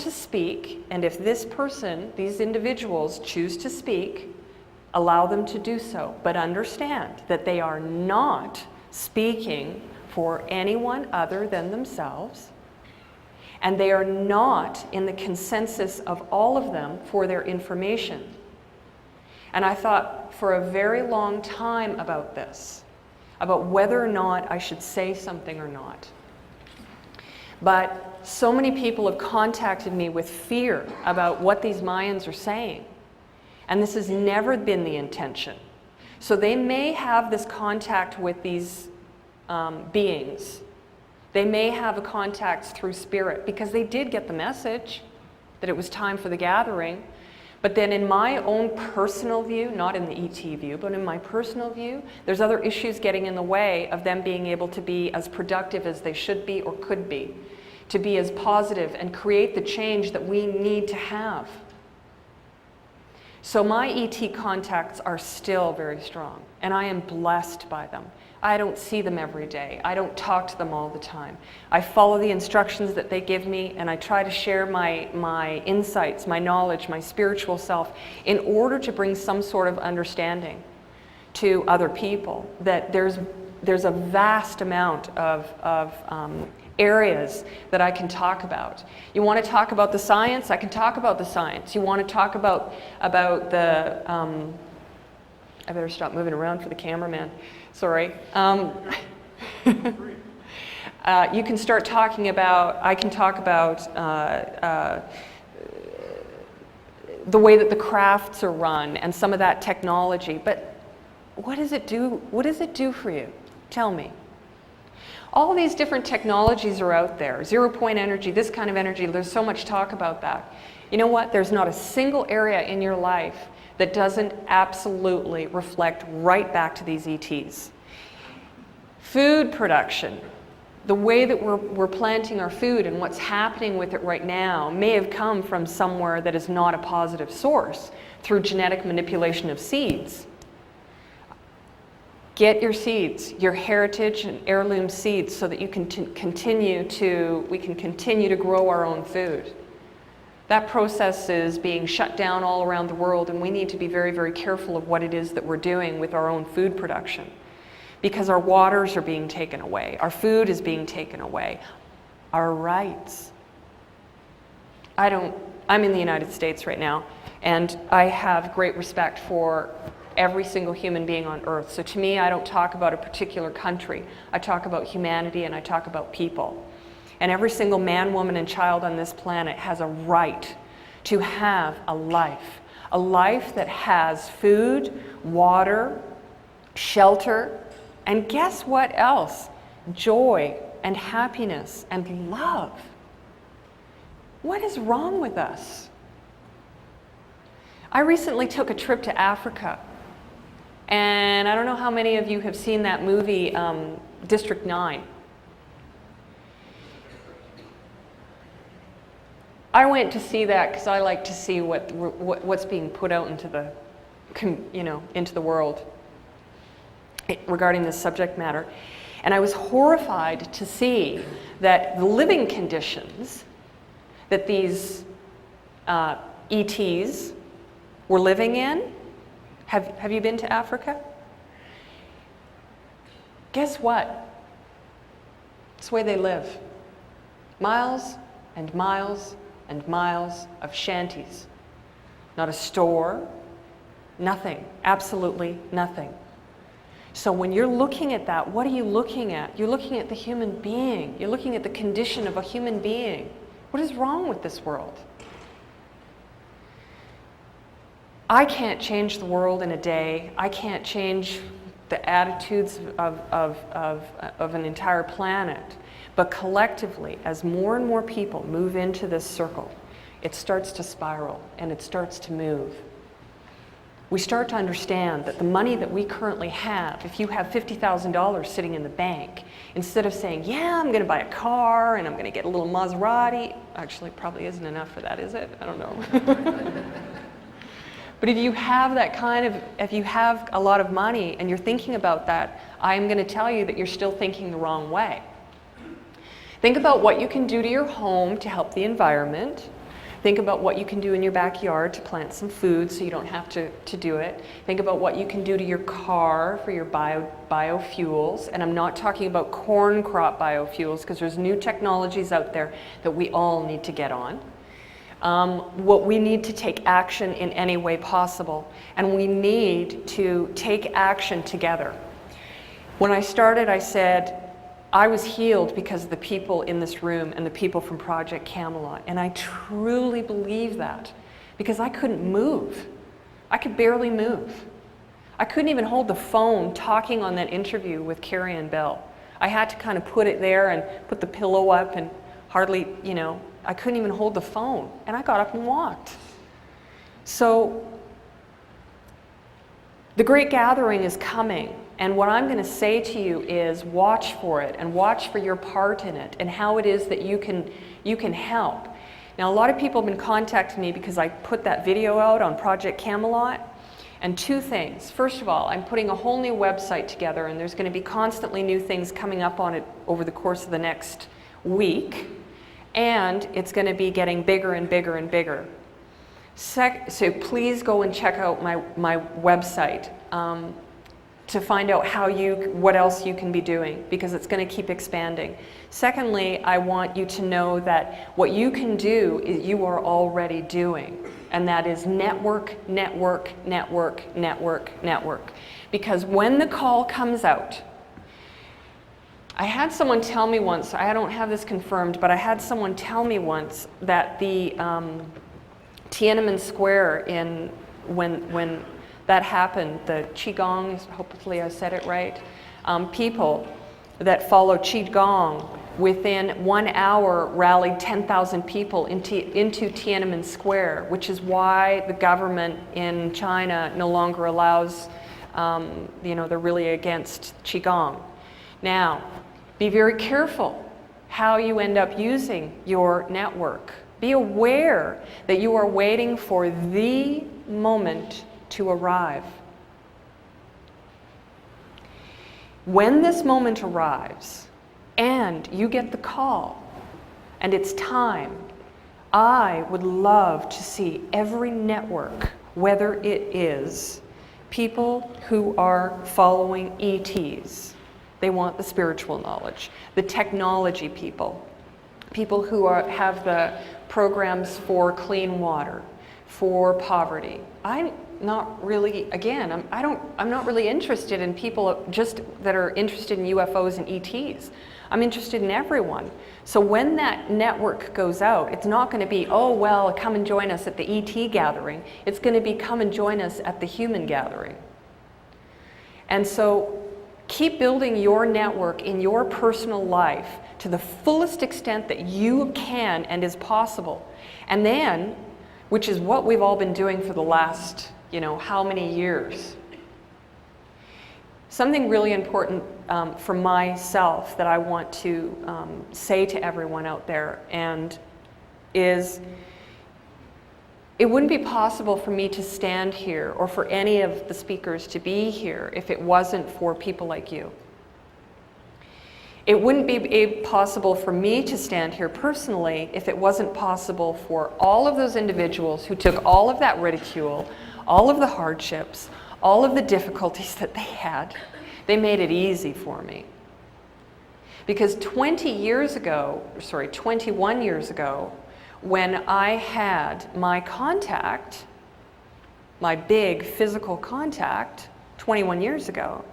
to speak, and if this person, these individuals choose to speak, allow them to do so, but understand that they are not speaking for anyone other than themselves, and they are not in the consensus of all of them for their information. And I thought for a very long time about this, about whether or not I should say something or not. But so many people have contacted me with fear about what these Mayans are saying. And this has never been the intention. So they may have this contact with these beings. They may have a contact through spirit because they did get the message that it was time for the gathering. But then in my own personal view, not in the ET view, but in my personal view, there's other issues getting in the way of them being able to be as productive as they should be or could be, to be as positive and create the change that we need to have. So my ET contacts are still very strong, and I am blessed by them. I don't see them every day. I don't talk to them all the time. I follow the instructions that they give me, and I try to share my insights, my knowledge, my spiritual self, in order to bring some sort of understanding to other people, that there's a vast amount of areas that I can talk about. You want to talk about the science? I can talk about the science. You want to talk about the... I better stop moving around for the cameraman. Sorry. You can start talking about, I can talk about the way that the crafts are run and some of that technology, but what does it do? What does it do for you? Tell me. All these different technologies are out there. 0-point energy, this kind of energy, there's so much talk about that. You know what? There's not a single area in your life that doesn't absolutely reflect right back to these ETs. Food production, the way that we're planting our food and what's happening with it right now may have come from somewhere that is not a positive source through genetic manipulation of seeds. Get your seeds, your heritage and heirloom seeds, so that you can continue to grow our own food. That process is being shut down all around the world, and we need to be very, very careful of what it is that we're doing with our own food production, because our waters are being taken away, our food is being taken away, our rights. I'm in the United States right now, and I have great respect for every single human being on earth. So to me, I don't talk about a particular country. I talk about humanity, and I talk about people. And every single man, woman, and child on this planet has a right to have a life that has food, water, shelter, and guess what else? Joy and happiness and love. What is wrong with us? I recently took a trip to Africa, and I don't know how many of you have seen that movie, District 9. I went to see that because I like to see what's being put out into the world regarding this subject matter. And I was horrified to see that the living conditions that these ETs were living in. Have you been to Africa? Guess what? It's the way they live. Miles and miles and miles of shanties. Not a store, nothing, absolutely nothing. So when you're looking at that, what are you looking at? You're looking at the human being. You're looking at the condition of a human being. What is wrong with this world? I can't change the world in a day. I can't change the attitudes of an entire planet. But collectively, as more and more people move into this circle, it starts to spiral and it starts to move. We start to understand that the money that we currently have, if you have $50,000 sitting in the bank, instead of saying, yeah, I'm going to buy a car and I'm going to get a little Maserati, actually it probably isn't enough for that, is it? I don't know. But if you have if you have a lot of money and you're thinking about that, I'm going to tell you that you're still thinking the wrong way. Think about what you can do to your home to help the environment. Think about what you can do in your backyard to plant some food so you don't have to do it. Think about what you can do to your car for your biofuels. And I'm not talking about corn crop biofuels, because there's new technologies out there that we all need to get on. What we need to take action in any way possible. And we need to take action together. When I started, I said, I was healed because of the people in this room and the people from Project Camelot. And I truly believe that, because I couldn't move. I could barely move. I couldn't even hold the phone talking on that interview with Carrie and Bell. I had to kind of put it there and put the pillow up and hardly, you know, I couldn't even hold the phone. And I got up and walked. So the Great Gathering is coming. And what I'm going to say to you is watch for it, and watch for your part in it, and how it is that you can help. Now, a lot of people have been contacting me because I put that video out on Project Camelot. And two things. First of all, I'm putting a whole new website together, and there's going to be constantly new things coming up on it over the course of the next week. And it's going to be getting bigger and bigger and bigger. So please go and check out my website. To find out what else you can be doing, because it's going to keep expanding. Secondly, I want you to know that what you can do is you are already doing, and that is network, network, network, network, network. Because when the call comes out, I had someone tell me once, I don't have this confirmed, but I had someone tell me once that the Tiananmen Square when that happened, the Qigong, hopefully I said it right, people that follow Qigong within 1 hour rallied 10,000 people into Tiananmen Square, which is why the government in China no longer allows, they're really against Qigong. Now, be very careful how you end up using your network. Be aware that you are waiting for the moment to arrive. When this moment arrives and you get the call and it's time, I would love to see every network, whether it is people who are following ETs, they want the spiritual knowledge, the technology people, people who have the programs for clean water, for poverty. I'm not really, again, I'm not really interested in people just that are interested in UFOs and ETs. I'm interested in everyone. So when that network goes out, it's not going to be, oh, well, come and join us at the ET gathering. It's going to be, come and join us at the human gathering. And so keep building your network in your personal life to the fullest extent that you can and is possible. And then, which is what we've all been doing for the last, how many years. Something really important for myself that I want to say to everyone out there is it wouldn't be possible for me to stand here or for any of the speakers to be here if it wasn't for people like you. It wouldn't be possible for me to stand here personally if it wasn't possible for all of those individuals who took all of that ridicule, all of the hardships, all of the difficulties that they had. They made it easy for me. Because 21 years ago, when I had my contact, my big physical contact, 21 years ago,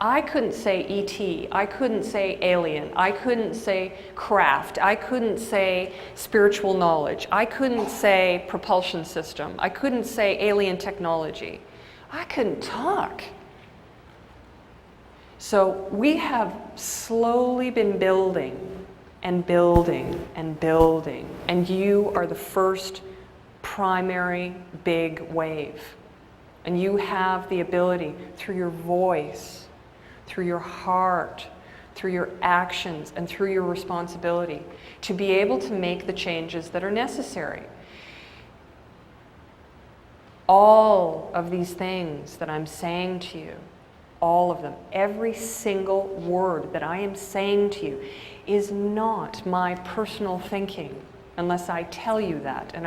I couldn't say ET, I couldn't say alien, I couldn't say craft, I couldn't say spiritual knowledge, I couldn't say propulsion system, I couldn't say alien technology. I couldn't talk. So we have slowly been building and building and building, and you are the first primary big wave. And you have the ability through your voice, through your heart, through your actions, and through your responsibility to be able to make the changes that are necessary. All of these things that I'm saying to you, all of them, every single word that I am saying to you is not my personal thinking unless I tell you that. And